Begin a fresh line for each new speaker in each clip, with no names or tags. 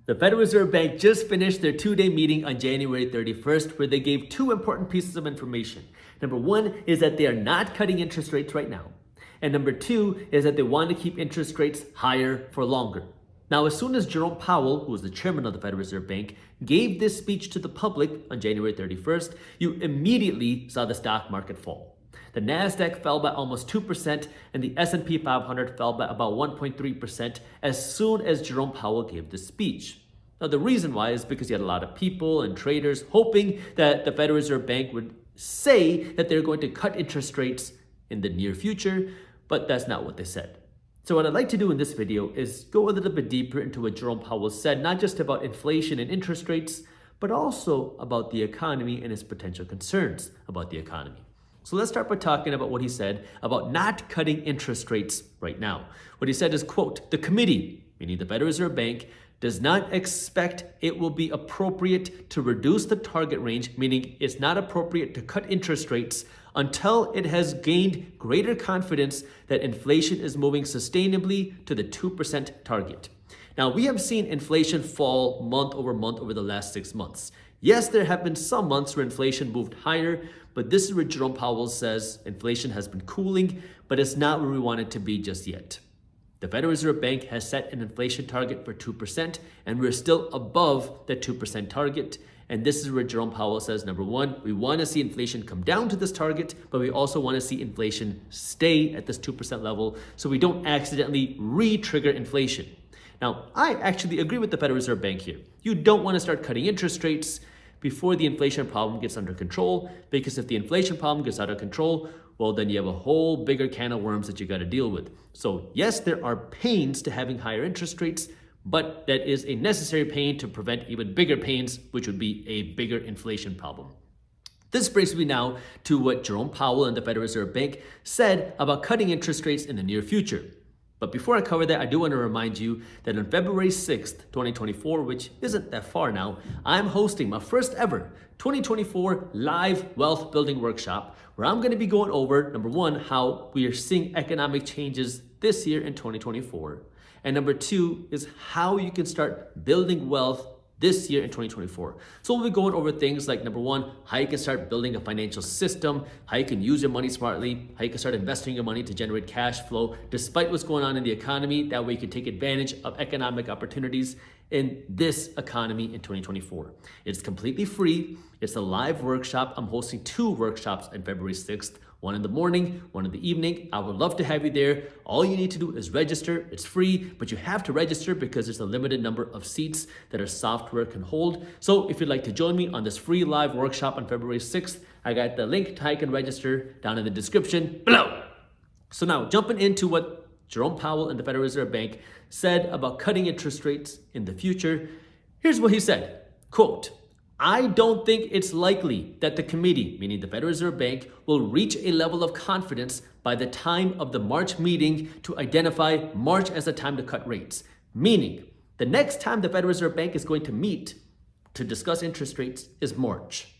The Federal Reserve Bank just finished their two-day meeting on January 31st, where they gave two important pieces of information. Number one is that they are not cutting interest rates right now. And number two is that they want to keep interest rates higher for longer. Now, as soon as Jerome Powell, who was the chairman of the Federal Reserve Bank, gave this speech to the public on January 31st, you immediately saw the stock market fall. The Nasdaq fell by almost 2% and the S&P 500 fell by about 1.3% as soon as Jerome Powell gave this speech. Now, the reason why is because you had a lot of people and traders hoping that the Federal Reserve Bank would say that they're going to cut interest rates in the near future, but that's not what they said. So what I'd like to do in this video is go a little bit deeper into what Jerome Powell said, not just about inflation and interest rates, but also about the economy and his potential concerns about the economy. So let's start by talking about what he said about not cutting interest rates right now. What he said is, quote, "The committee," meaning the Federal Reserve Bank, "does not expect it will be appropriate to reduce the target range," meaning it's not appropriate to cut interest rates until it has gained greater confidence that inflation is moving sustainably to the 2% target. Now, we have seen inflation fall month over the last 6 months. Yes, there have been some months where inflation moved higher, but this is where Jerome Powell says inflation has been cooling, but it's not where we want it to be just yet. The Federal Reserve Bank has set an inflation target for 2%, and we're still above the 2% target. And this is where Jerome Powell says, number one, we want to see inflation come down to this target, but we also want to see inflation stay at this 2% level so we don't accidentally re-trigger inflation. Now, I actually agree with the Federal Reserve Bank here. You don't want to start cutting interest rates before the inflation problem gets under control, because if the inflation problem gets out of control, well, then you have a whole bigger can of worms that you got to deal with. So yes, there are pains to having higher interest rates, but that is a necessary pain to prevent even bigger pains, which would be a bigger inflation problem. This brings me now to what Jerome Powell and the Federal Reserve Bank said about cutting interest rates in the near future. But before I cover that, I do want to remind you that on February 6th, 2024, which isn't that far now, I'm hosting my first ever 2024 live wealth building workshop, where I'm going to be going over, number one, how we are seeing economic changes this year in 2024. And number two is how you can start building wealth this year in 2024. So we'll be going over things like, number one, how you can start building a financial system, how you can use your money smartly, how you can start investing your money to generate cash flow despite what's going on in the economy. That way you can take advantage of economic opportunities in this economy in 2024. It's completely free. It's a live workshop. I'm hosting 2 workshops on February 6th. One in the morning, one in the evening. I would love to have you there. All you need to do is register. It's free, but you have to register because there's a limited number of seats that our software can hold. So if you'd like to join me on this free live workshop on February 6th, I got the link to how you can register down in the description below. So now jumping into what Jerome Powell and the Federal Reserve Bank said about cutting interest rates in the future. Here's what he said, quote, "I don't think it's likely that the committee," meaning the Federal Reserve Bank, "will reach a level of confidence by the time of the March meeting to identify March as a time to cut rates." Meaning, the next time the Federal Reserve Bank is going to meet to discuss interest rates is March.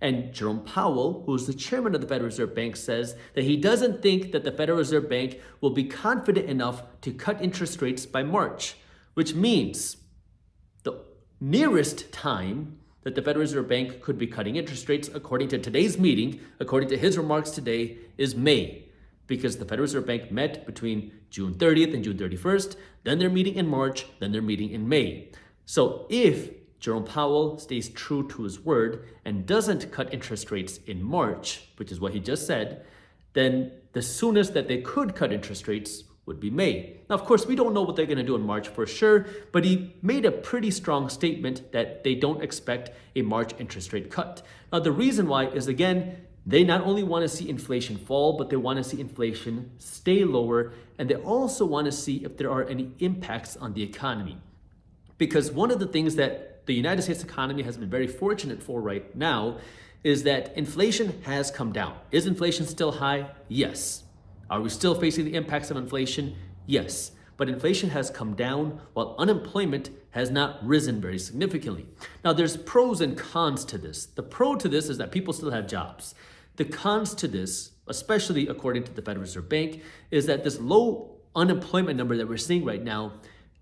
And Jerome Powell, who is the chairman of the Federal Reserve Bank, says that he doesn't think that the Federal Reserve Bank will be confident enough to cut interest rates by March, which means the nearest time that the Federal Reserve Bank could be cutting interest rates, according to today's meeting, according to his remarks today, is May, because the Federal Reserve Bank met between June 30th and June 31st, then they're meeting in March, then they're meeting in May. So if Jerome Powell stays true to his word and doesn't cut interest rates in March, which is what he just said, then the soonest that they could cut interest rates would be May. Now, of course, we don't know what they're going to do in March for sure, but he made a pretty strong statement that they don't expect a March interest rate cut. Now, the reason why is, again, they not only want to see inflation fall, but they want to see inflation stay lower, and they also want to see if there are any impacts on the economy. Because one of the things that the United States economy has been very fortunate for right now is that inflation has come down. Is inflation still high? Yes. Are we still facing the impacts of inflation? Yes. But inflation has come down while unemployment has not risen very significantly. Now, there's pros and cons to this. The pro to this is that people still have jobs. The cons to this, especially according to the Federal Reserve Bank, is that this low unemployment number that we're seeing right now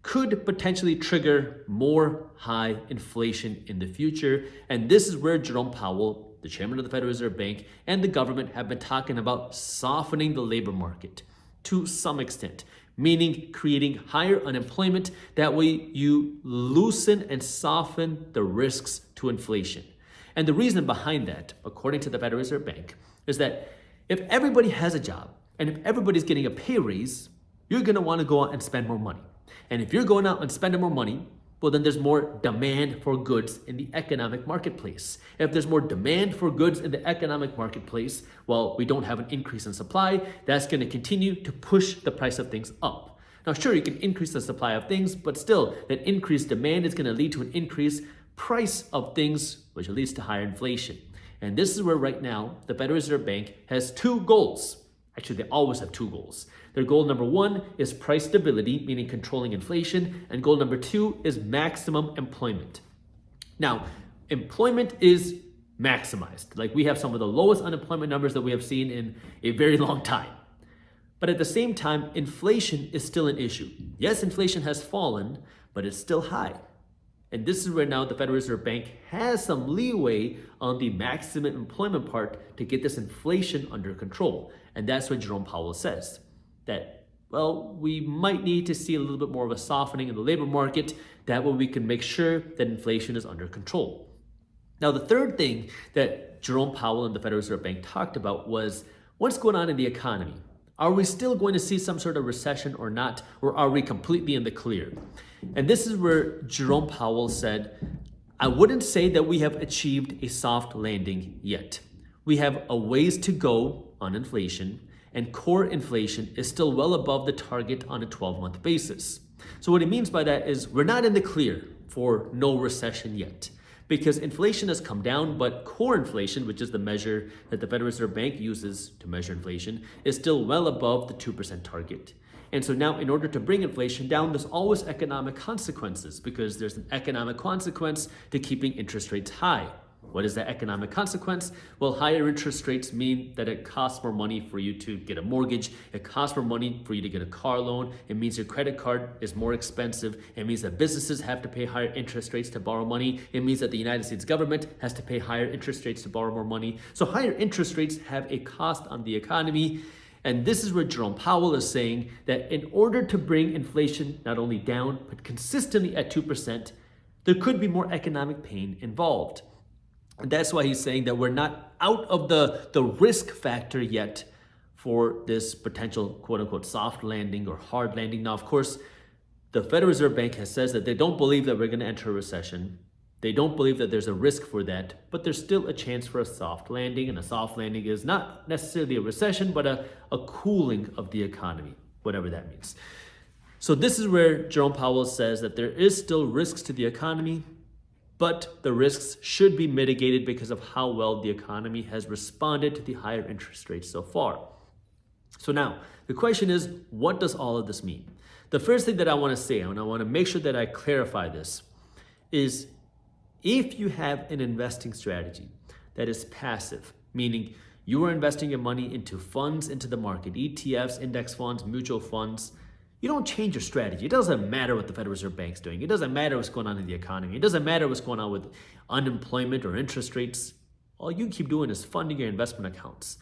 could potentially trigger more high inflation in the future. And this is where Jerome Powell, the chairman of the Federal Reserve Bank, and the government have been talking about softening the labor market to some extent, meaning creating higher unemployment. That way you loosen and soften the risks to inflation. And the reason behind that, according to the Federal Reserve Bank, is that if everybody has a job and if everybody's getting a pay raise, you're going to want to go out and spend more money. And if you're going out and spending more money, well, then there's more demand for goods in the economic marketplace. If there's more demand for goods in the economic marketplace, well, we don't have an increase in supply. That's going to continue to push the price of things up. Now, sure, you can increase the supply of things, but still, that increased demand is going to lead to an increased price of things, which leads to higher inflation. And this is where right now, the Federal Reserve Bank has two goals. Actually, they always have two goals. Their goal number one is price stability, meaning controlling inflation. And goal number two is maximum employment. Now, employment is maximized. Like, we have some of the lowest unemployment numbers that we have seen in a very long time. But at the same time, inflation is still an issue. Yes, inflation has fallen, but it's still high. And this is where now the Federal Reserve Bank has some leeway on the maximum employment part to get this inflation under control. And that's what Jerome Powell says, that, well, we might need to see a little bit more of a softening in the labor market. That way we can make sure that inflation is under control. Now, the third thing that Jerome Powell and the Federal Reserve Bank talked about was what's going on in the economy. Are we still going to see some sort of recession or not? Or are we completely in the clear? And this is where Jerome Powell said, I wouldn't say that we have achieved a soft landing yet. We have a ways to go on inflation, and core inflation is still well above the target on a 12-month basis. So what he means by that is we're not in the clear for no recession yet, because inflation has come down, but core inflation, which is the measure that the Federal Reserve Bank uses to measure inflation, is still well above the 2% target. And so now, in order to bring inflation down, there's always economic consequences, because there's an economic consequence to keeping interest rates high. What is that economic consequence? Well, higher interest rates mean that it costs more money for you to get a mortgage. It costs more money for you to get a car loan. It means your credit card is more expensive. It means that businesses have to pay higher interest rates to borrow money. It means that the United States government has to pay higher interest rates to borrow more money. So higher interest rates have a cost on the economy. And this is where Jerome Powell is saying that in order to bring inflation not only down, but consistently at 2%, there could be more economic pain involved. And that's why he's saying that we're not out of the risk factor yet for this potential quote unquote soft landing or hard landing. Now, of course, the Federal Reserve Bank has said that they don't believe that we're going to enter a recession. They don't believe that there's a risk for that, but there's still a chance for a soft landing. And a soft landing is not necessarily a recession, but a cooling of the economy, whatever that means. So this is where Jerome Powell says that there is still risks to the economy, but the risks should be mitigated because of how well the economy has responded to the higher interest rates so far. So now, the question is, what does all of this mean? The first thing that I want to say, and I want to make sure that I clarify this, is if you have an investing strategy that is passive, meaning you are investing your money into funds, into the market, ETFs, index funds, mutual funds, you don't change your strategy. It doesn't matter what the Federal Reserve Bank's doing. It doesn't matter what's going on in the economy. It doesn't matter what's going on with unemployment or interest rates. All you keep doing is funding your investment accounts.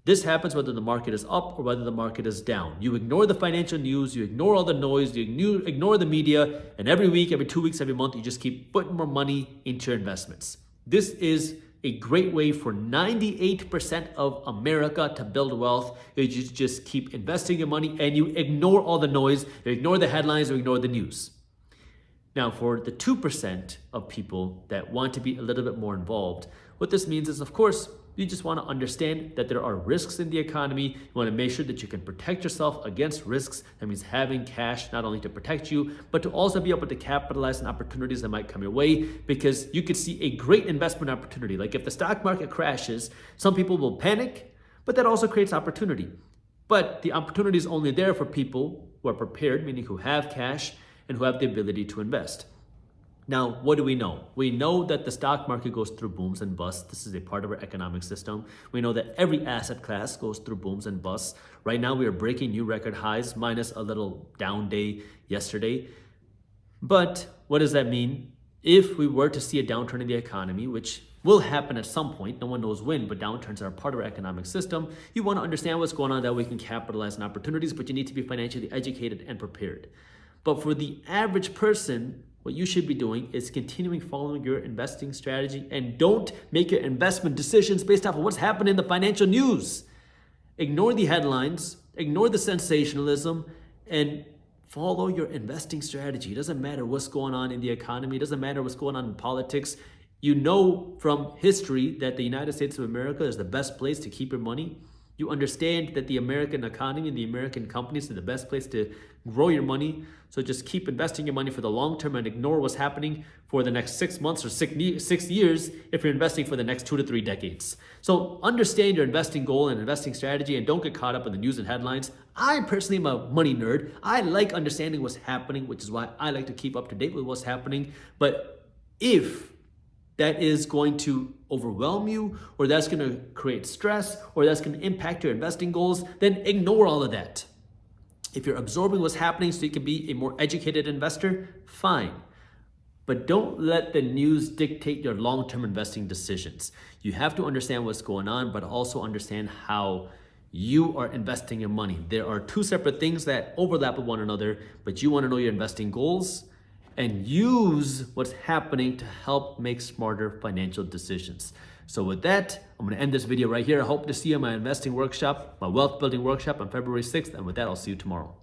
This happens whether the market is up or whether the market is down. You ignore the financial news, you ignore all the noise, you ignore the media, and every week, every 2 weeks, every month, you just keep putting more money into your investments. This is a great way for 98% of America to build wealth. You just keep investing your money and you ignore all the noise, you ignore the headlines, or ignore the news. Now, for the 2% of people that want to be a little bit more involved, what this means is, of course, you just want to understand that there are risks in the economy. You want to make sure that you can protect yourself against risks. That means having cash not only to protect you, but to also be able to capitalize on opportunities that might come your way, because you could see a great investment opportunity. Like if the stock market crashes, some people will panic, but that also creates opportunity. But the opportunity is only there for people who are prepared, meaning who have cash and who have the ability to invest. Now, what do we know? We know that the stock market goes through booms and busts. This is a part of our economic system. We know that every asset class goes through booms and busts. Right now, we are breaking new record highs, minus a little down day yesterday. But what does that mean? If we were to see a downturn in the economy, which will happen at some point, no one knows when, but downturns are a part of our economic system, you want to understand what's going on, that we can capitalize on opportunities, but you need to be financially educated and prepared. But for the average person, what you should be doing is continuing following your investing strategy, and don't make your investment decisions based off of what's happening in the financial news. Ignore the headlines, ignore the sensationalism, and follow your investing strategy. It doesn't matter what's going on in the economy. It doesn't matter what's going on in politics. You know from history that the United States of America is the best place to keep your money. You understand that the American economy and the American companies are the best place to grow your money. So just keep investing your money for the long term and ignore what's happening for the next 6 months or 6 years if you're investing for the next 2 to 3 decades. So understand your investing goal and investing strategy, and don't get caught up in the news and headlines. I personally am a money nerd. I like understanding what's happening, which is why I like to keep up to date with what's happening. But if that is going to overwhelm you, or that's going to create stress, or that's going to impact your investing goals, then ignore all of that. If you're absorbing what's happening so you can be a more educated investor, fine. But don't let the news dictate your long-term investing decisions. You have to understand what's going on, but also understand how you are investing your money. There are two separate things that overlap with one another, but you want to know your investing goals and use what's happening to help make smarter financial decisions. So with that, I'm going to end this video right here. I hope to see you in my investing workshop, my wealth building workshop on February 6th. And with that, I'll see you tomorrow.